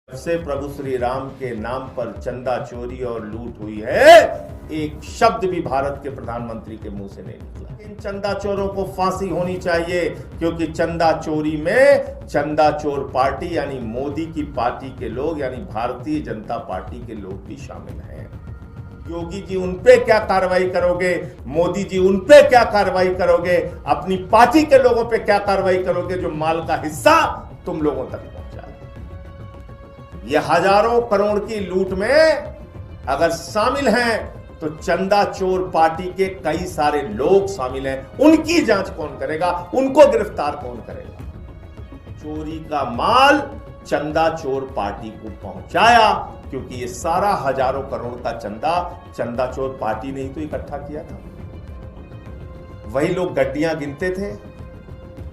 जब से प्रभु श्री राम के नाम पर चंदा चोरी और लूट हुई है, एक शब्द भी भारत के प्रधानमंत्री के मुंह से नहीं निकला। इन चंदा चोरों को फांसी होनी चाहिए, क्योंकि चंदा चोरी में चंदा चोर पार्टी यानी मोदी की पार्टी के लोग यानी भारतीय जनता पार्टी के लोग भी शामिल हैं। योगी जी उन पे क्या कार्रवाई करोगे, मोदी जी उन पे क्या कार्रवाई करोगे, अपनी पार्टी के लोगों पे क्या कार्रवाई करोगे जो माल का हिस्सा तुम लोगों तक पहुंचा है। ये हजारों करोड़ की लूट में अगर शामिल हैं तो चंदा चोर पार्टी के कई सारे लोग शामिल हैं। उनकी जांच कौन करेगा, उनको गिरफ्तार कौन करेगा। चोरी का माल चंदा चोर पार्टी को पहुंचाया, क्योंकि ये सारा हजारों करोड़ का चंदा चोर पार्टी ने ही तो इकट्ठा किया था। वही लोग गड्डियां गिनते थे,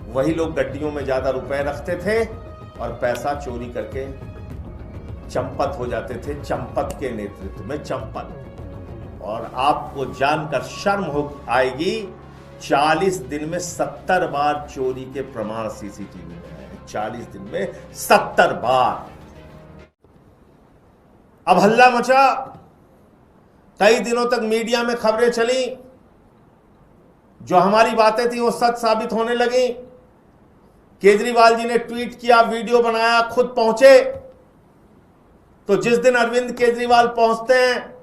वही लोग गड्डियों में ज्यादा रुपए रखते थे और पैसा चोरी करके चंपत हो जाते थे, चंपत के नेतृत्व में चंपत। और आपको जानकर शर्म हो आएगी, 40 दिन में 70 बार चोरी के प्रमाण सीसीटीवी में है। 40 दिन में 70 बार। अब हल्ला मचा, कई दिनों तक मीडिया में खबरें चली, जो हमारी बातें थी वो सच साबित होने लगी। केजरीवाल जी ने ट्वीट किया, वीडियो बनाया, खुद पहुंचे। तो जिस दिन अरविंद केजरीवाल पहुंचते हैं,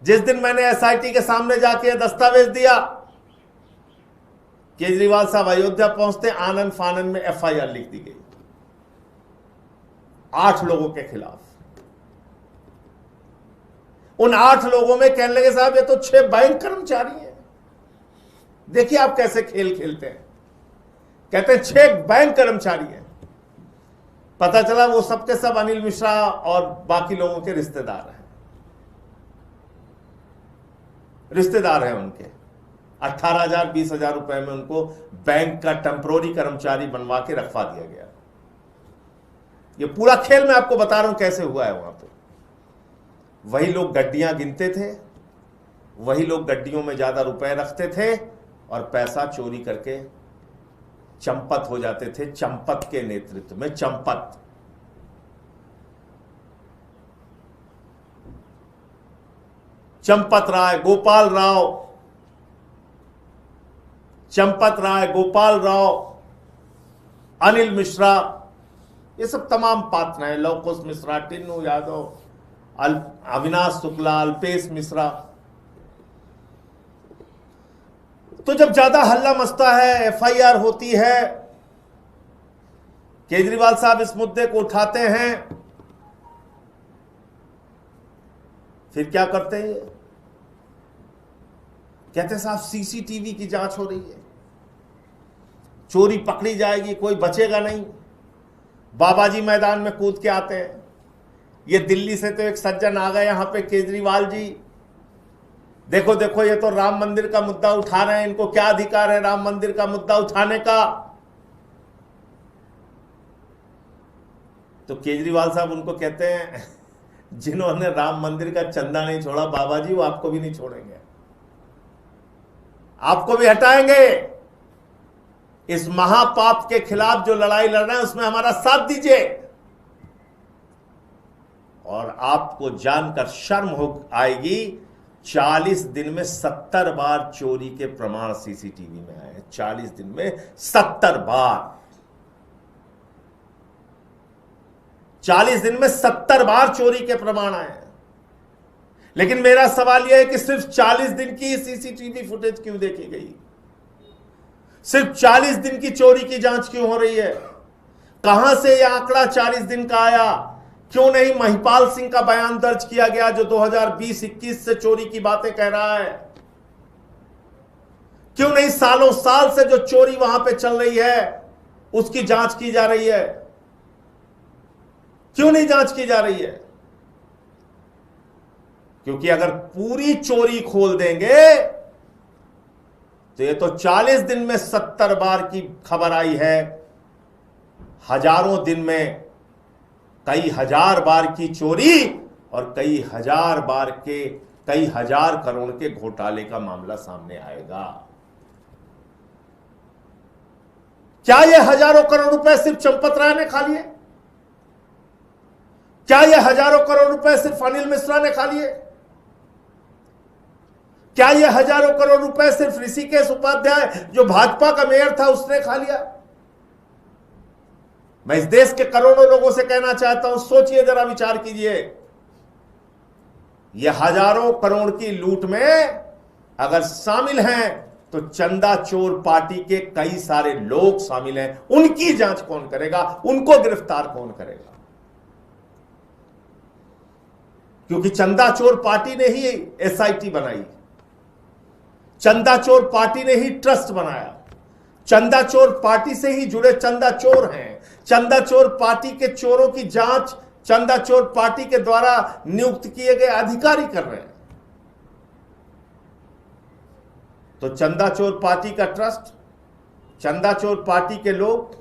जिस दिन मैंने एसआईटी के सामने जाके दस्तावेज दिया, केजरीवाल साहब अयोध्या पहुंचते, आनंद फानन में एफआईआर लिख दी गई 8 लोगों के खिलाफ। उन 8 लोगों में कहने लगे साहब ये तो 6 बैंक कर्मचारी हैं। देखिए आप कैसे खेल खेलते हैं। कहते हैं 6 बैंक कर्मचारी हैं। पता चला वो सबके सब अनिल मिश्रा और बाकी लोगों के रिश्तेदार हैं। रिश्तेदार हैं उनके। 18,000 20,000 रुपए में उनको बैंक का टेम्परोरी कर्मचारी बनवा के रखवा दिया गया। ये पूरा खेल मैं आपको बता रहा हूं कैसे हुआ है वहां पे। वही लोग गड्डियां गिनते थे, वही लोग गड्डियों में ज्यादा रुपए रखते थे और पैसा चोरी करके चंपत हो जाते थे, चंपत के नेतृत्व में चंपत। चंपत राय, गोपाल राव, चंपत राय, गोपाल राव, अनिल मिश्रा, ये सब तमाम पात्र हैं। लवकुश मिश्रा, टिन्नू यादव, अविनाश शुक्ला, अल्पेश मिश्रा। तो जब ज्यादा हल्ला मचता है, एफआईआर होती है, केजरीवाल साहब इस मुद्दे को उठाते हैं, फिर क्या करते हैं? कहते हैं साहब सीसीटीवी की जांच हो रही है, चोरी पकड़ी जाएगी, कोई बचेगा नहीं। बाबा जी मैदान में कूद के आते हैं। ये दिल्ली से तो एक सज्जन आ गए यहां पे, केजरीवाल जी, देखो देखो ये तो राम मंदिर का मुद्दा उठा रहे हैं, इनको क्या अधिकार है राम मंदिर का मुद्दा उठाने का। तो केजरीवाल साहब उनको कहते हैं, जिन्होंने राम मंदिर का चंदा नहीं छोड़ा बाबा जी, वो आपको भी नहीं छोड़ेंगे, आपको भी हटाएंगे। इस महापाप के खिलाफ जो लड़ाई लड़ रहे हैं उसमें हमारा साथ दीजिए। और आपको जानकर शर्म हो आएगी, 40 दिन में 70 बार चोरी के प्रमाण सीसीटीवी में आए। 40 दिन में 70 बार। 40 दिन में 70 बार चोरी के प्रमाण आए। लेकिन मेरा सवाल यह है कि सिर्फ 40 दिन की सीसीटीवी फुटेज क्यों देखी गई? सिर्फ 40 दिन की चोरी की जांच क्यों हो रही है? कहां से यह आंकड़ा 40 दिन का आया? क्यों नहीं महिपाल सिंह का बयान दर्ज किया गया, जो 2020-21 से चोरी की बातें कह रहा है? क्यों नहीं सालों साल से जो चोरी वहां पे चल रही है उसकी जांच की जा रही है? क्यों नहीं जांच की जा रही है? क्योंकि अगर पूरी चोरी खोल देंगे तो ये तो 40 दिन में 70 बार की खबर आई है, हजारों दिन में कई हजार बार की चोरी और कई हजार करोड़ के घोटाले का मामला सामने आएगा। क्या ये हजारों करोड़ रुपए सिर्फ चंपत राय ने खा लिए? क्या ये हजारों करोड़ रुपए सिर्फ अनिल मिश्रा ने खा लिए? क्या ये हजारों करोड़ रुपए सिर्फ ऋषिकेश उपाध्याय जो भाजपा का मेयर था उसने खा लिया? मैं इस देश के करोड़ों लोगों से कहना चाहता हूं, सोचिए जरा, विचार कीजिए। ये हजारों करोड़ की लूट में अगर शामिल हैं तो चंदा चोर पार्टी के कई सारे लोग शामिल हैं। उनकी जांच कौन करेगा? उनको गिरफ्तार कौन करेगा? क्योंकि चंदा चोर पार्टी ने ही एसआईटी बनाई, चंदा चोर पार्टी ने ही ट्रस्ट बनाया, चंदा चोर पार्टी से ही जुड़े चंदा चोर हैं। चंदा चोर पार्टी के चोरों की जांच चंदा चोर पार्टी के द्वारा नियुक्त किए गए अधिकारी कर रहे हैं। तो चंदा चोर पार्टी का ट्रस्ट, चंदा चोर पार्टी के लोग,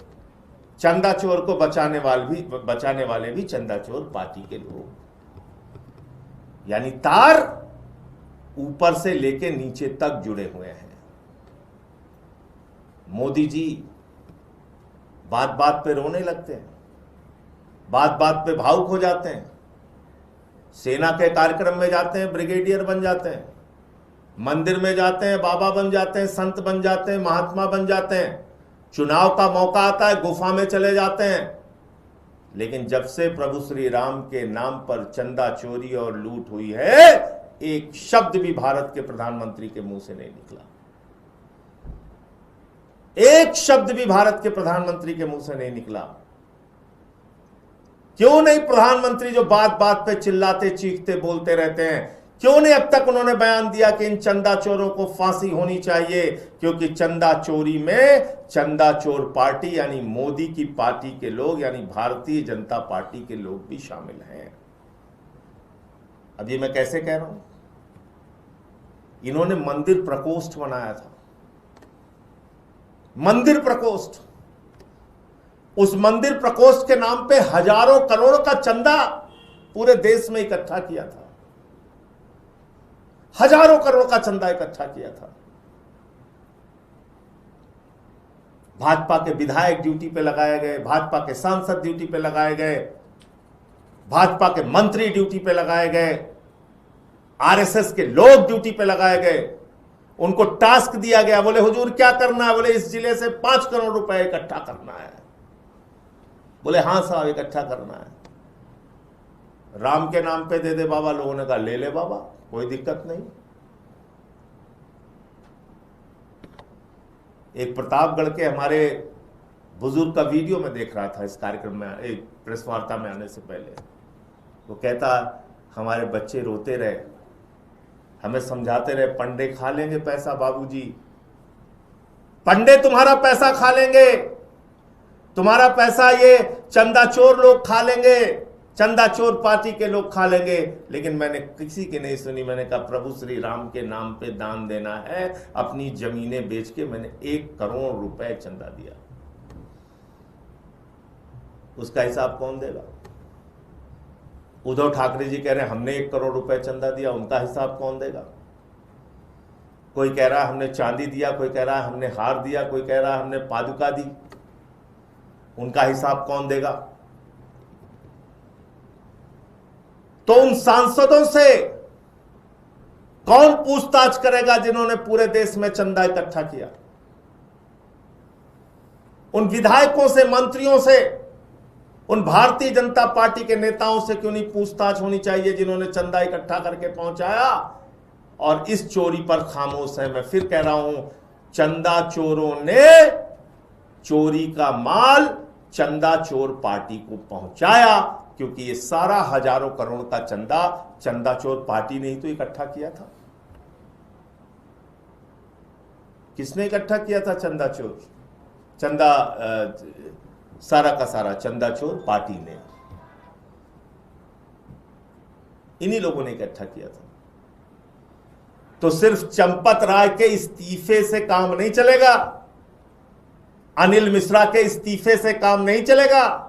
चंदा चोर को बचाने वाले भी चंदा चोर पार्टी के लोग, यानी तार ऊपर से लेके नीचे तक जुड़े हुए हैं। मोदी जी बात बात पे रोने लगते हैं, बात बात पे भावुक हो जाते हैं, सेना के कार्यक्रम में जाते हैं ब्रिगेडियर बन जाते हैं, मंदिर में जाते हैं बाबा बन जाते हैं, संत बन जाते हैं, महात्मा बन जाते हैं, चुनाव का मौका आता है गुफा में चले जाते हैं। लेकिन जब से प्रभु श्री राम के नाम पर चंदा चोरी और लूट हुई है, एक शब्द भी भारत के प्रधानमंत्री के मुंह से नहीं निकला। एक शब्द भी भारत के प्रधानमंत्री के मुंह से नहीं निकला। क्यों नहीं? प्रधानमंत्री जो बात बात पे चिल्लाते चीखते बोलते रहते हैं, क्यों नहीं अब तक उन्होंने बयान दिया कि इन चंदा चोरों को फांसी होनी चाहिए? क्योंकि चंदा चोरी में चंदा चोर पार्टी यानी मोदी की पार्टी के लोग, यानी भारतीय जनता पार्टी के लोग भी शामिल हैं। अब ये मैं कैसे कह रहा हूं? इन्होंने मंदिर प्रकोष्ठ बनाया था, मंदिर प्रकोष्ठ। उस मंदिर प्रकोष्ठ के नाम पे हजारों करोड़ का चंदा पूरे देश में इकट्ठा किया था, हजारों करोड़ का चंदा इकट्ठा किया था। भाजपा के विधायक ड्यूटी पे लगाए गए, भाजपा के सांसद ड्यूटी पे लगाए गए, भाजपा के मंत्री ड्यूटी पे लगाए गए, आरएसएस के लोग ड्यूटी पे लगाए गए। उनको टास्क दिया गया, बोले हुजूर क्या करना है? बोले इस जिले से 5 करोड़ रुपए इकट्ठा करना है। बोले हां साहब इकट्ठा करना है। राम के नाम पे दे दे बाबा। लोगों ने कहा ले ले बाबा, कोई दिक्कत नहीं। एक प्रतापगढ़ के हमारे बुजुर्ग का वीडियो में देख रहा था इस कार्यक्रम में, एक प्रेस वार्ता में आने से पहले। वो कहता हमारे बच्चे रोते रहे, हमें समझाते रहे पंडे खा लेंगे पैसा बाबूजी, पंडे तुम्हारा पैसा खा लेंगे, तुम्हारा पैसा ये चंदा चोर लोग खा लेंगे, चंदा चोर पार्टी के लोग खा लेंगे। लेकिन मैंने किसी की नहीं सुनी। मैंने कहा प्रभु श्री राम के नाम पे दान देना है। अपनी जमीनें बेच के मैंने 1 करोड़ रुपए चंदा दिया। उसका हिसाब कौन देगा? उद्धव ठाकरे जी कह रहे हैं हमने 1 करोड़ रुपए चंदा दिया, उनका हिसाब कौन देगा? कोई कह रहा है हमने चांदी दिया, कोई कह रहा है हमने हार दिया, कोई कह रहा है हमने पादुका दी, उनका हिसाब कौन देगा? तो उन सांसदों से कौन पूछताछ करेगा जिन्होंने पूरे देश में चंदा इकट्ठा किया? उन विधायकों से, मंत्रियों से, उन भारतीय जनता पार्टी के नेताओं से क्यों नहीं पूछताछ होनी चाहिए जिन्होंने चंदा इकट्ठा करके पहुंचाया और इस चोरी पर खामोश है? मैं फिर कह रहा हूं, चंदा चोरों ने चोरी का माल चंदा चोर पार्टी को पहुंचाया, क्योंकि ये सारा हजारों करोड़ का चंदा चंदा चोर पार्टी ने ही तो इकट्ठा किया था। किसने इकट्ठा किया था चंदा चोर? सारा का सारा चंदा चोर पार्टी ने, इन्हीं लोगों ने इकट्ठा किया था। तो सिर्फ चंपत राय के इस्तीफे से काम नहीं चलेगा, अनिल मिश्रा के इस्तीफे से काम नहीं चलेगा।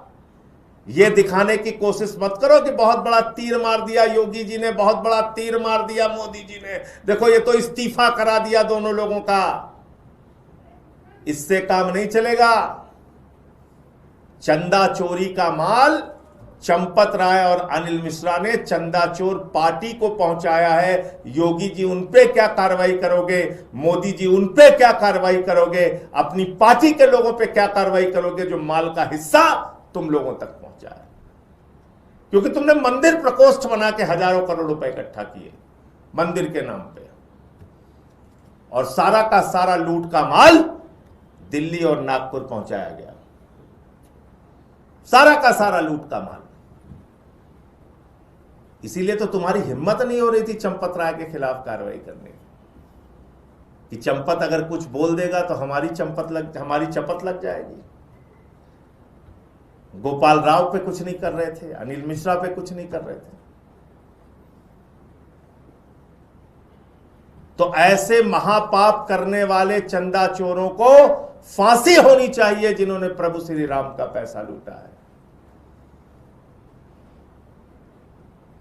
यह दिखाने की कोशिश मत करो कि बहुत बड़ा तीर मार दिया योगी जी ने, बहुत बड़ा तीर मार दिया मोदी जी ने, देखो ये तो इस्तीफा करा दिया दोनों लोगों का। इससे काम नहीं चलेगा। चंदा चोरी का माल चंपत राय और अनिल मिश्रा ने चंदा चोर पार्टी को पहुंचाया है। योगी जी उन पे क्या कार्रवाई करोगे? मोदी जी उन पे क्या कार्रवाई करोगे? अपनी पार्टी के लोगों पे क्या कार्रवाई करोगे जो माल का हिस्सा तुम लोगों तक पहुंचा है? क्योंकि तुमने मंदिर प्रकोष्ठ बना के हजारों करोड़ रुपए इकट्ठा किए मंदिर के नाम पे, और सारा का सारा लूट का माल दिल्ली और नागपुर पहुंचाया गया। सारा का सारा लूट का माल। इसीलिए तो तुम्हारी हिम्मत नहीं हो रही थी चंपत राय के खिलाफ कार्रवाई करने की, कि चंपत अगर कुछ बोल देगा तो हमारी चपत लग जाएगी। गोपाल राव पे कुछ नहीं कर रहे थे, अनिल मिश्रा पे कुछ नहीं कर रहे थे। तो ऐसे महापाप करने वाले चंदा चोरों को फांसी होनी चाहिए जिन्होंने प्रभु श्री राम का पैसा लूटा है।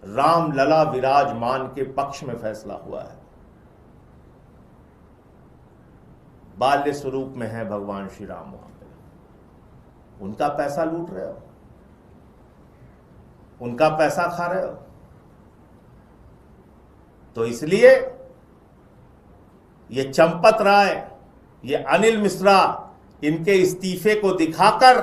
राम लला विराजमान के पक्ष में फैसला हुआ है। बाल्य स्वरूप में है भगवान श्री राम, वहां पे उनका पैसा लूट रहे हो, उनका पैसा खा रहे हो। तो इसलिए ये चंपत राय, ये अनिल मिश्रा, इनके इस्तीफे को दिखाकर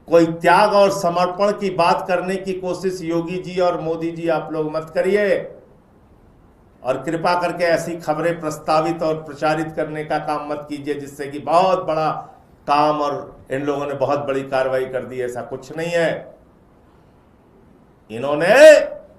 कोई त्याग और समर्पण की बात करने की कोशिश योगी जी और मोदी जी आप लोग मत करिए, और कृपा करके ऐसी खबरें प्रस्तावित और प्रचारित करने का काम मत कीजिए जिससे कि बहुत बड़ा काम और इन लोगों ने बहुत बड़ी कार्रवाई कर दी। ऐसा कुछ नहीं है। इन्होंने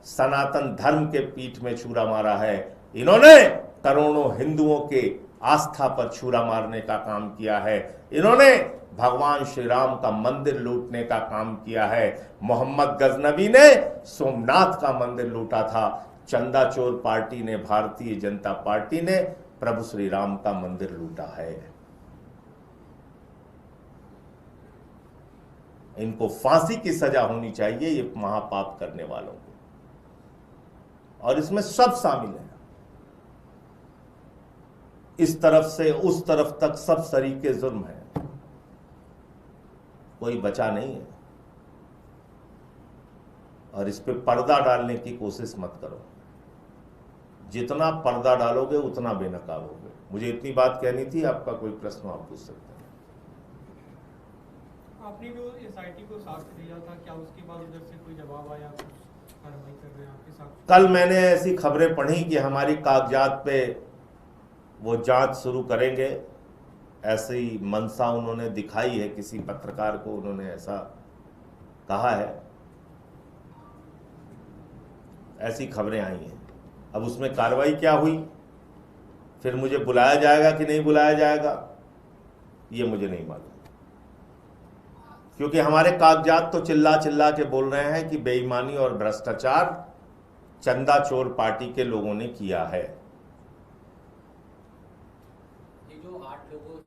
सनातन धर्म के पीठ में छुरा मारा है। इन्होंने करोड़ों हिंदुओं के आस्था पर छुरा मारने का काम किया है। इन्होंने भगवान श्री राम का मंदिर लूटने का काम किया है। मोहम्मद गजनवी ने सोमनाथ का मंदिर लूटा था। चंदा चोर पार्टी ने, भारतीय जनता पार्टी ने प्रभु श्री राम का मंदिर लूटा है। इनको फांसी की सजा होनी चाहिए, ये महापाप करने वालों को, और इसमें सब शामिल है। इस तरफ से उस तरफ तक सब सरीके जुर्म है, कोई बचा नहीं है। और इस पे पर्दा डालने की कोशिश मत करो। जितना पर्दा डालोगे उतना बेनकाब होगे। मुझे इतनी बात कहनी थी। आपका कोई प्रश्न आप पूछ सकते हैं। आपने जो एसआईटी को साक्ष्य दिया था, क्या उसके बाद उधर से कोई जवाब आया, कुछ कार्रवाई कर रहे हैं आपके साथ? कल मैंने ऐसी खबरें पढ़ी कि हमारी कागजात पे वो जांच शुरू करेंगे, ऐसी मंशा उन्होंने दिखाई है। किसी पत्रकार को उन्होंने ऐसा कहा है, ऐसी खबरें आई हैं। अब उसमें कार्रवाई क्या हुई, फिर मुझे बुलाया जाएगा कि नहीं बुलाया जाएगा, ये मुझे नहीं मालूम। क्योंकि हमारे कागजात तो चिल्ला चिल्ला के बोल रहे हैं कि बेईमानी और भ्रष्टाचार चंदा चोर पार्टी के लोगों ने किया है।